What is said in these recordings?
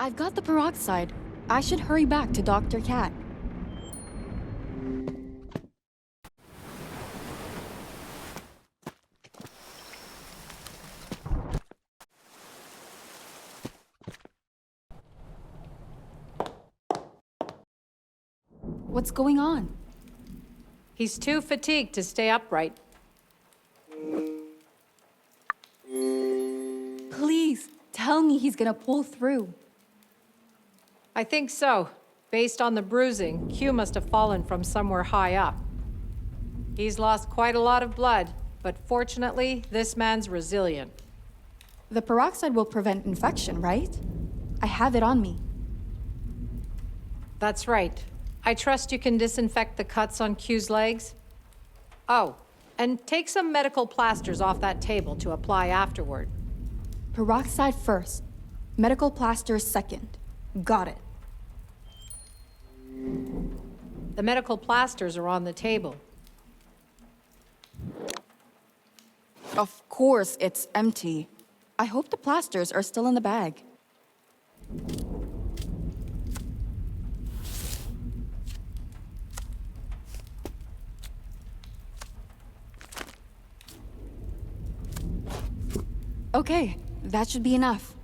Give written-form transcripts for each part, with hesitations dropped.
I've got the peroxide. I should hurry back to Dr. Cat. What's going on? He's too fatigued to stay upright. Please, tell me he's gonna pull through. I think so. Based on the bruising, Q must have fallen from somewhere high up. He's lost quite a lot of blood, but fortunately, this man's resilient. The peroxide will prevent infection, right? I have it on me. That's right. I trust you can disinfect the cuts on Q's legs. Oh, and take some medical plasters off that table to apply afterward. Peroxide first. Medical plasters second. Got it. The medical plasters are on the table. Of course it's empty. I hope the plasters are still in the bag. Okay, that should be enough.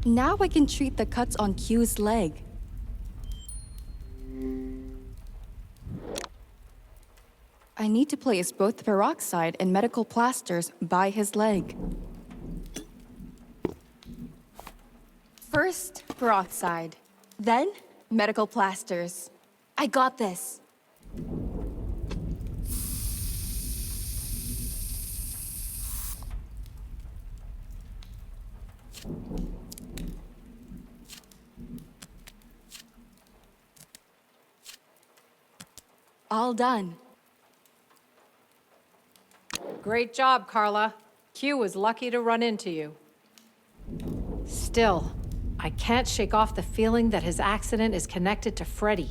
Now I can treat the cuts on Q's leg. I need to place both the peroxide and medical plasters by his leg. First, peroxide. Then, medical plasters. I got this. All done. Great job, Carla. Q was lucky to run into you. Still, I can't shake off the feeling that his accident is connected to Freddy.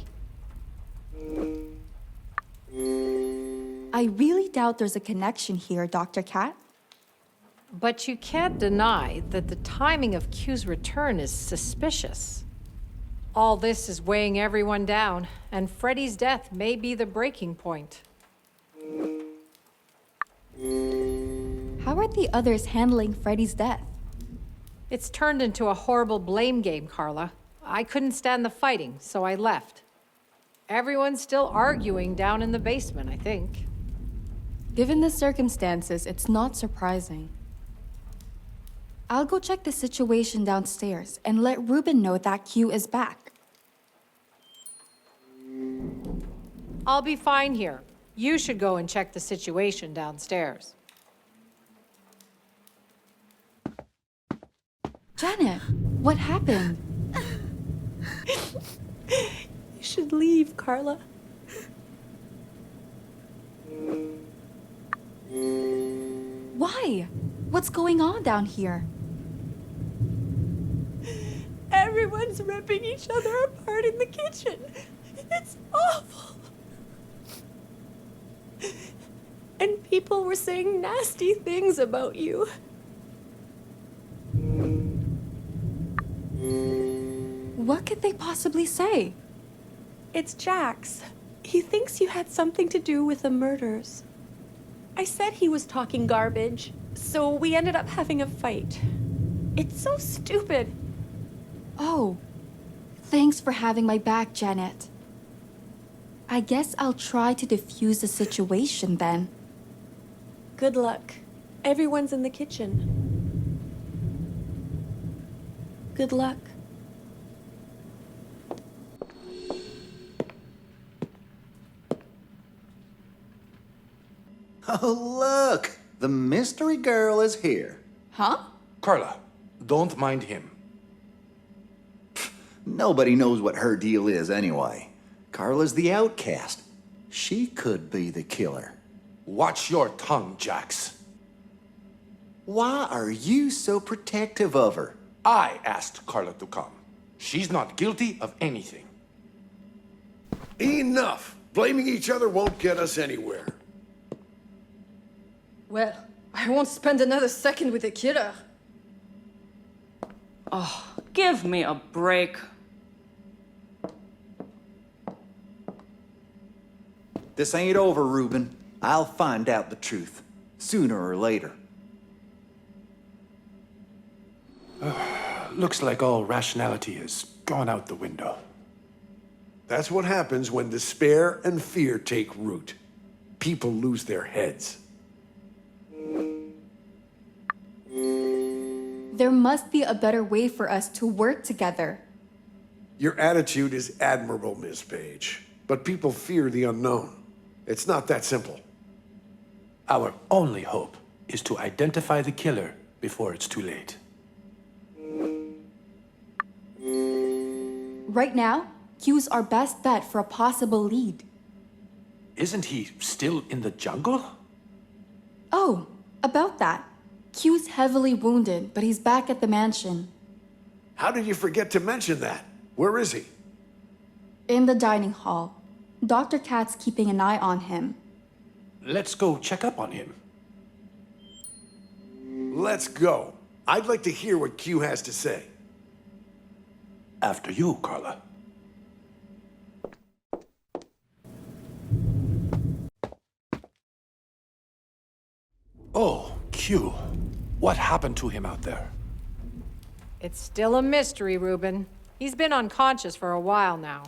I really doubt there's a connection here, Dr. Cat. But you can't deny that the timing of Q's return is suspicious. All this is weighing everyone down, and Freddy's death may be the breaking point. How are the others handling Freddy's death? It's turned into a horrible blame game, Carla. I couldn't stand the fighting, so I left. Everyone's still arguing down in the basement, I think. Given the circumstances, it's not surprising. I'll go check the situation downstairs and let Ruben know that Q is back. I'll be fine here. You should go and check the situation downstairs. Janet, what happened? You should leave, Carla. Why? What's going on down here? Everyone's ripping each other apart in the kitchen. It's awful. And people were saying nasty things about you. What could they possibly say? It's Jax. He thinks you had something to do with the murders. I said he was talking garbage, so we ended up having a fight. It's so stupid. Oh, thanks for having my back, Janet. I guess I'll try to defuse the situation then. Good luck. Everyone's in the kitchen. Good luck. Oh, look! The mystery girl is here. Huh? Carla, don't mind him. Nobody knows what her deal is anyway. Carla's the outcast. She could be the killer. Watch your tongue, Jax. Why are you so protective of her? I asked Carla to come. She's not guilty of anything. Enough! Blaming each other won't get us anywhere. Well, I won't spend another second with a killer. Oh, give me a break. This ain't over, Reuben. I'll find out the truth, sooner or later. Looks like all rationality has gone out the window. That's what happens when despair and fear take root. People lose their heads. There must be a better way for us to work together. Your attitude is admirable, Miss Page, but people fear the unknown. It's not that simple. Our only hope is to identify the killer before it's too late. Right now, Q's our best bet for a possible lead. Isn't he still in the jungle? Oh, about that. Q's heavily wounded, but he's back at the mansion. How did you forget to mention that? Where is he? In the dining hall. Dr. Kat's keeping an eye on him. Let's go check up on him. Let's go. I'd like to hear what Q has to say. After you, Carla. Oh, Q. What happened to him out there? It's still a mystery, Reuben. He's been unconscious for a while now.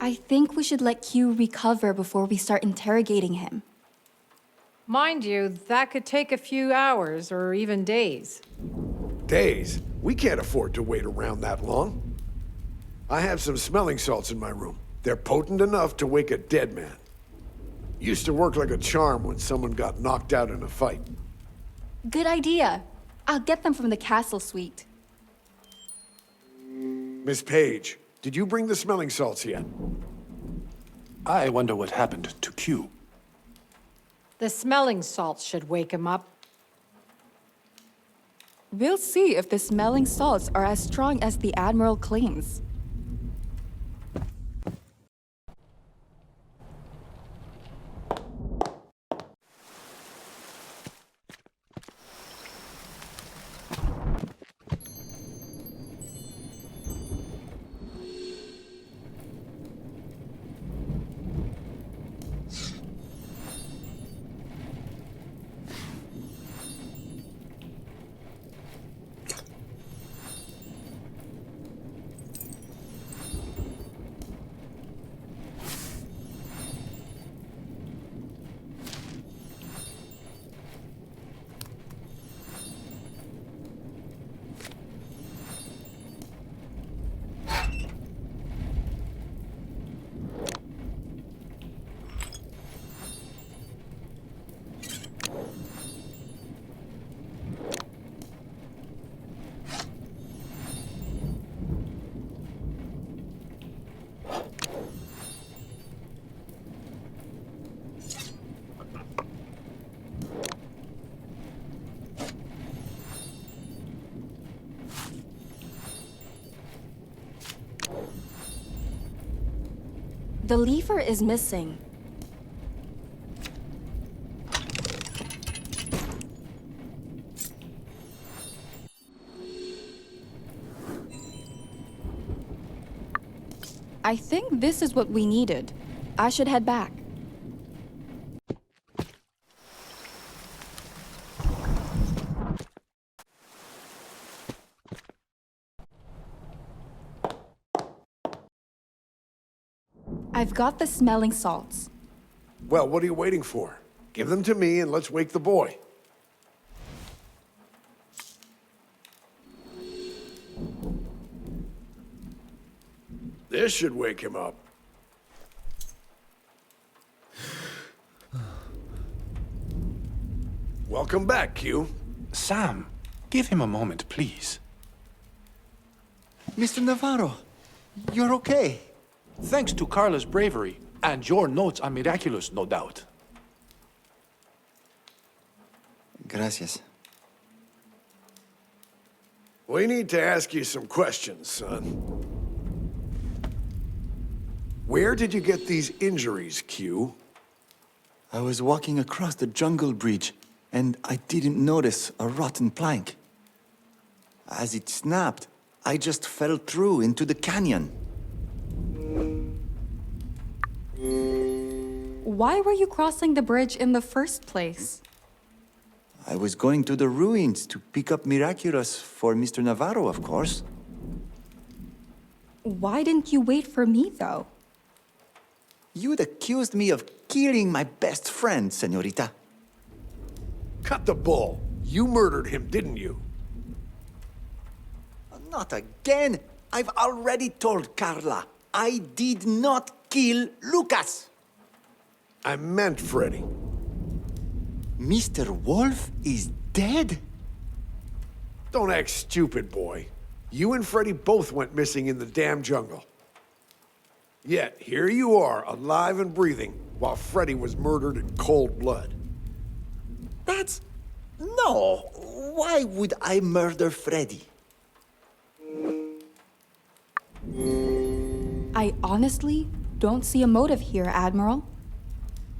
I think we should let Q recover before we start interrogating him. Mind you, that could take a few hours or even days. Days? We can't afford to wait around that long. I have some smelling salts in my room. They're potent enough to wake a dead man. Used to work like a charm when someone got knocked out in a fight. Good idea. I'll get them from the castle suite. Miss Page, did you bring the smelling salts yet? I wonder what happened to Q. The smelling salts should wake him up. We'll see if the smelling salts are as strong as the Admiral claims. The lever is missing. I think this is what we needed. I should head back. I've got the smelling salts. Well, what are you waiting for? Give them to me and let's wake the boy. This should wake him up. Welcome back, Q. Sam, give him a moment, please. Mr. Navarro, you're okay. Thanks to Carla's bravery, and your notes are miraculous, no doubt. Gracias. We need to ask you some questions, son. Where did you get these injuries, Q? I was walking across the jungle bridge, and I didn't notice a rotten plank. As it snapped, I just fell through into the canyon. Why were you crossing the bridge in the first place? I was going to the ruins to pick up Miraculous for Mr. Navarro, of course. Why didn't you wait for me, though? You'd accused me of killing my best friend, señorita. Cut the bull. You murdered him, didn't you? Not again! I've already told Carla. I did not kill Lucas! I meant Freddy. Mr. Wolf is dead? Don't act stupid, boy. You and Freddy both went missing in the damn jungle. Yet, here you are, alive and breathing, while Freddy was murdered in cold blood. That's... No! Why would I murder Freddy? I honestly don't see a motive here, Admiral.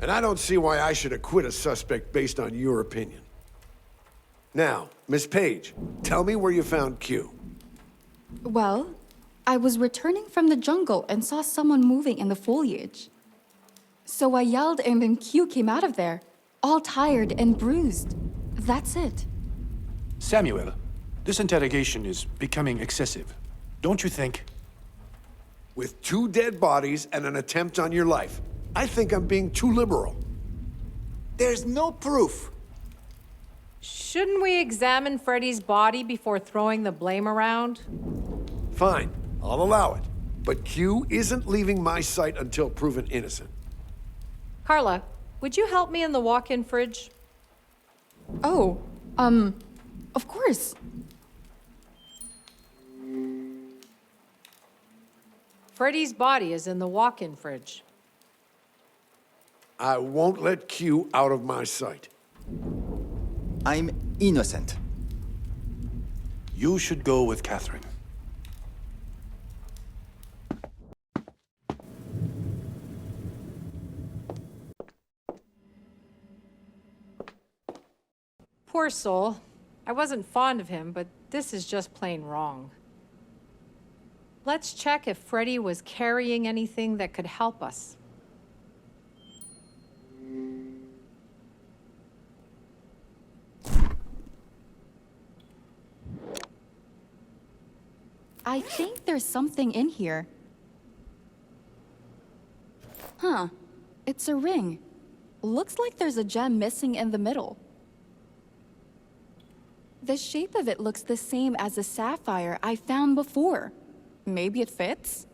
And I don't see why I should acquit a suspect based on your opinion. Now, Miss Page, tell me where you found Q. Well, I was returning from the jungle and saw someone moving in the foliage. So I yelled and then Q came out of there, all tired and bruised. That's it. Samuel, this interrogation is becoming excessive. Don't you think? With 2 dead bodies and an attempt on your life, I think I'm being too liberal. There's no proof. Shouldn't we examine Freddy's body before throwing the blame around? Fine, I'll allow it. But Q isn't leaving my sight until proven innocent. Carla, would you help me in the walk-in fridge? Oh, of course. Freddy's body is in the walk-in fridge. I won't let Q out of my sight. I'm innocent. You should go with Catherine. Poor soul. I wasn't fond of him, but this is just plain wrong. Let's check if Freddy was carrying anything that could help us. I think there's something in here. Huh. It's a ring. Looks like there's a gem missing in the middle. The shape of it looks the same as the sapphire I found before. Maybe it fits?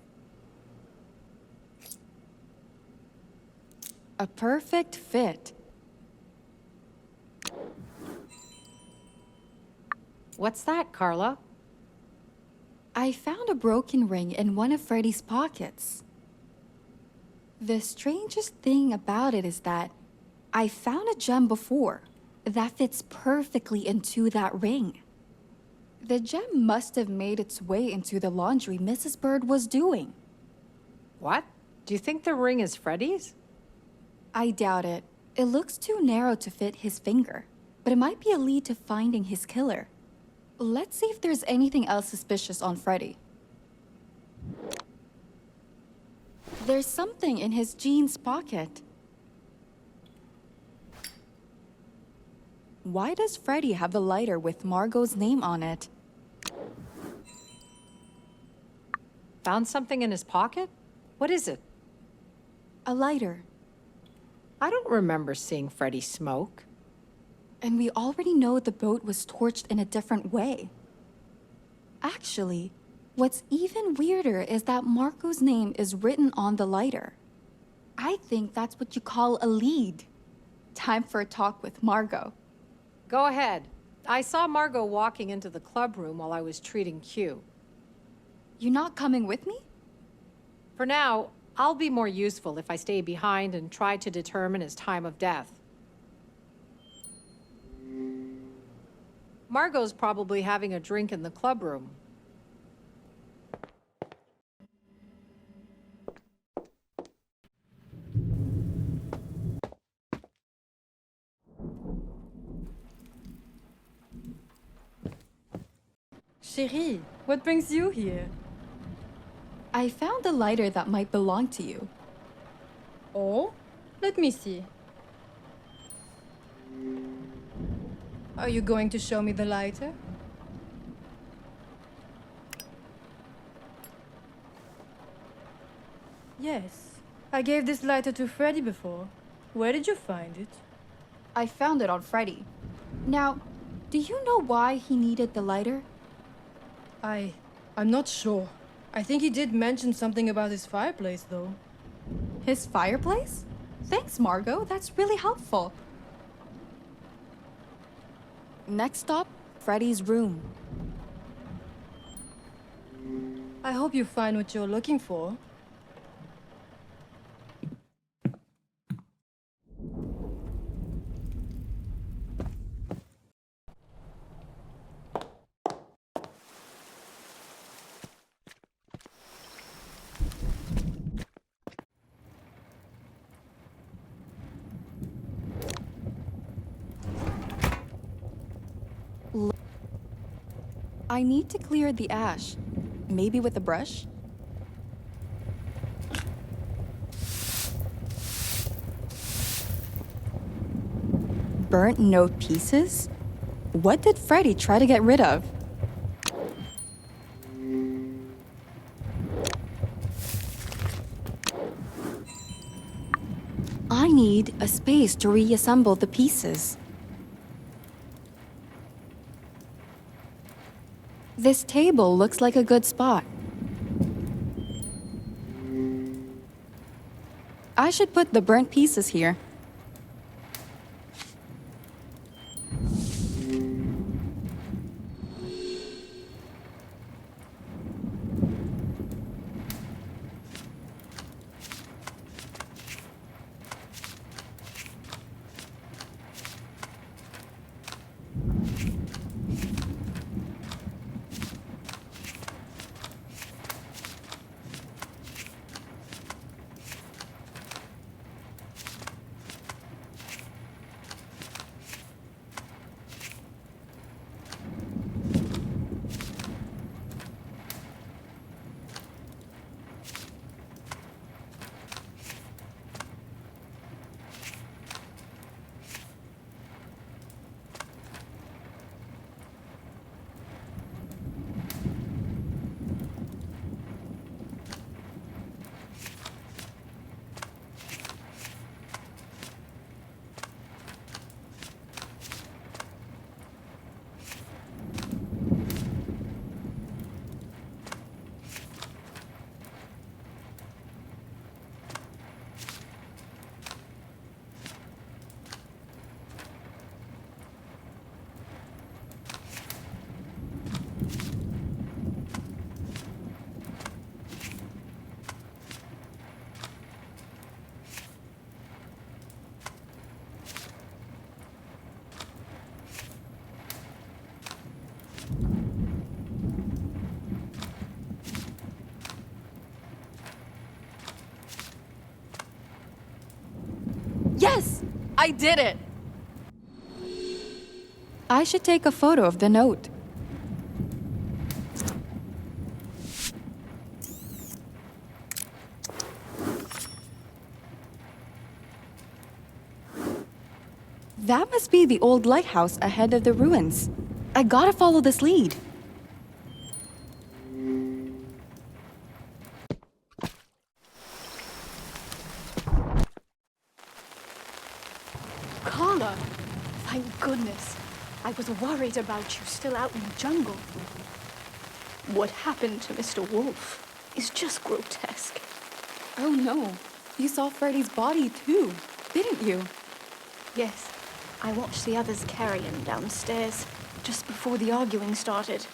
A perfect fit. What's that, Carla? I found a broken ring in one of Freddy's pockets. The strangest thing about it is that I found a gem before that fits perfectly into that ring. The gem must have made its way into the laundry Mrs. Bird was doing. What? Do you think the ring is Freddy's? I doubt it. It looks too narrow to fit his finger, but it might be a lead to finding his killer. Let's see if there's anything else suspicious on Freddy. There's something in his jeans pocket. Why does Freddy have the lighter with Margot's name on it? Found something in his pocket? What is it? A lighter. I don't remember seeing Freddy smoke. And we already know the boat was torched in a different way. Actually, what's even weirder is that Marco's name is written on the lighter. I think that's what you call a lead. Time for a talk with Margot. Go ahead. I saw Margot walking into the club room while I was treating Q. You not coming with me? For now, I'll be more useful if I stay behind and try to determine his time of death. Margot's probably having a drink in the club room. Chérie, what brings you here? I found a lighter that might belong to you. Oh? Let me see. Are you going to show me the lighter? Yes. I gave this lighter to Freddy before. Where did you find it? I found it on Freddy. Now, do you know why he needed the lighter? I'm not sure. I think he did mention something about his fireplace, though. His fireplace? Thanks, Margot. That's really helpful. Next stop, Freddy's room. I hope you find what you're looking for. I need to clear the ash. Maybe with a brush? Burnt note pieces? What did Freddy try to get rid of? I need a space to reassemble the pieces. This table looks like a good spot. I should put the burnt pieces here. Yes! I did it! I should take a photo of the note. That must be the old lighthouse ahead of the ruins. I gotta follow this lead. Carla! Thank goodness. I was worried about you still out in the jungle. What happened to Mr. Wolf is just grotesque. Oh no, you saw Freddy's body too, didn't you? Yes, I watched the others carry him downstairs just before the arguing started.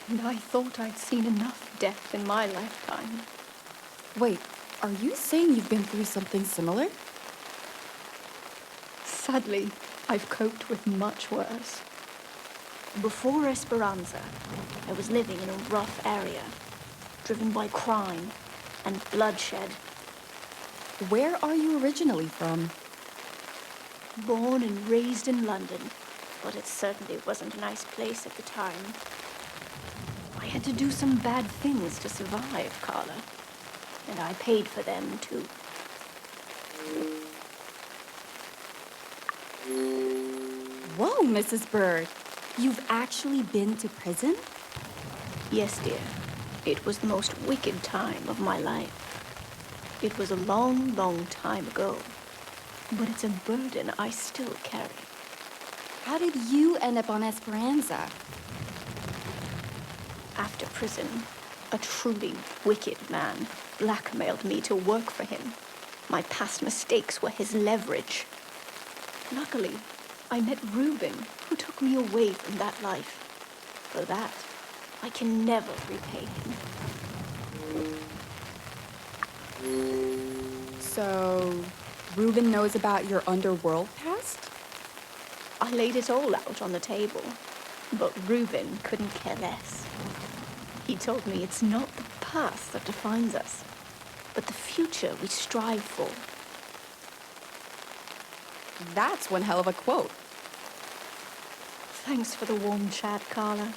And I thought I'd seen enough death in my lifetime. Wait, are you saying you've been through something similar? Sadly, I've coped with much worse. Before Esperanza, I was living in a rough area, driven by crime and bloodshed. Where are you originally from? Born and raised in London, but it certainly wasn't a nice place at the time. I had to do some bad things to survive, Carla. And I paid for them, too. Whoa, Mrs. Bird. You've actually been to prison? Yes, dear. It was the most wicked time of my life. It was a long, long time ago. But it's a burden I still carry. How did you end up on Esperanza? After prison, a truly wicked man blackmailed me to work for him. My past mistakes were his leverage. Luckily, I met Reuben, who took me away from that life. For that, I can never repay him. So, Reuben knows about your underworld past? I laid it all out on the table, but Reuben couldn't care less. He told me it's not the past that defines us, but the future we strive for. That's one hell of a quote. Thanks for the warm chat, Carla.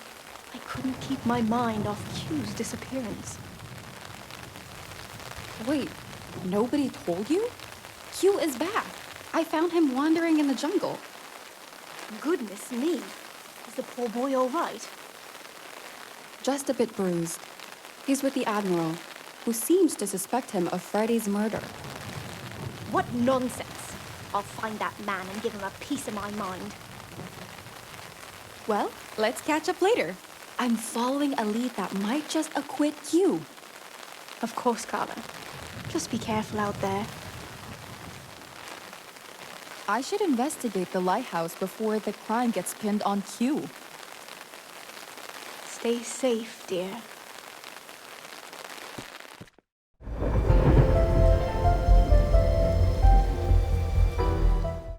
I couldn't keep my mind off Q's disappearance. Wait, nobody told you? Q is back. I found him wandering in the jungle. Goodness me. Is the poor boy all right? Just a bit bruised. He's with the Admiral, who seems to suspect him of Freddy's murder. What nonsense. I'll find that man and give him a piece of my mind. Well, let's catch up later. I'm following a lead that might just acquit Q. Of course, Carla. Just be careful out there. I should investigate the lighthouse before the crime gets pinned on Q. Stay safe, dear.